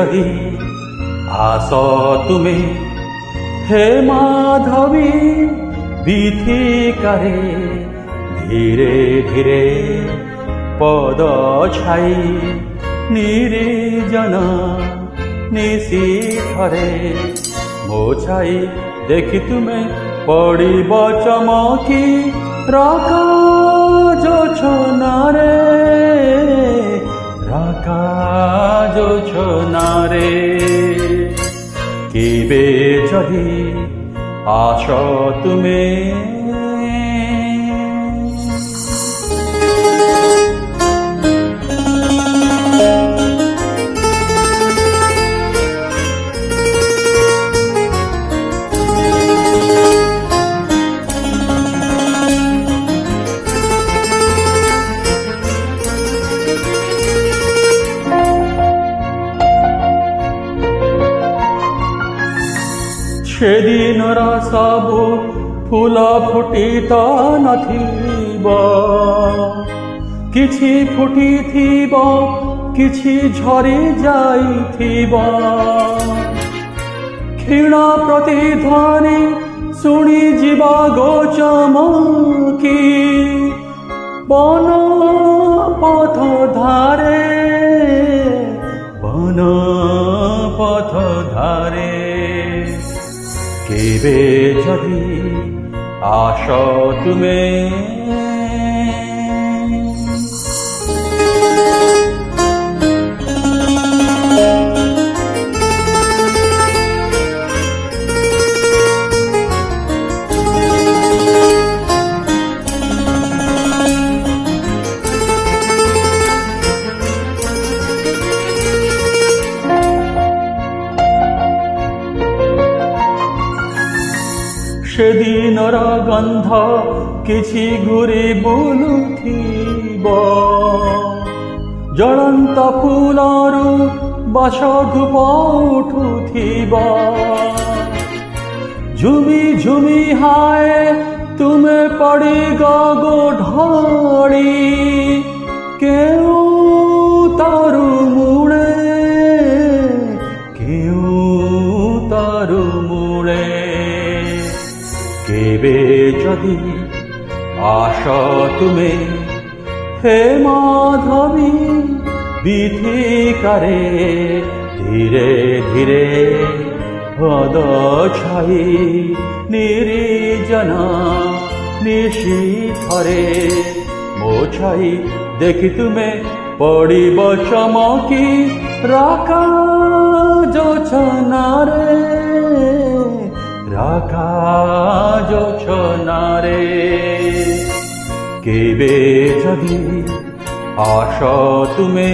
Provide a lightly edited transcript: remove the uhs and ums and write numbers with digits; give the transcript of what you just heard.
जदि आस तुमे हे माधवी बीथिकारे धीरे धीरे पद छाई निर्जन निशीथरे मो छाई देखि तुमे पड़िब चमकी राका जोछनारे राका जोछनारे केबे जदि आस तुमे सेदिनर सबु फूल फुटी तो नथिब किछि फुटी थिब किछि झरी जाइथिब क्षीण प्रतिध्वनि शुणी जीव गोचमकी बन पथ धारे बन पथ धारे केबे जदि आस तुमे सेदिनर गंध किछि घुरी बुलुथिब जलंत फूलरू बास धूप उठुथिब झुमी झुमी हाय तुमे पड़ी गो ढाड़ी केउ तारु मुड़े केउ तारु मुड़े केबे जदि आस तुमे हे माधवी बीथिकारे धीरे धीरे पद छाई निर्जन निशीथरे मो छाई देखि तुमे पड़िब चमकी राका जोछनारे राका जोछनारे केबे जदि आस तुमे।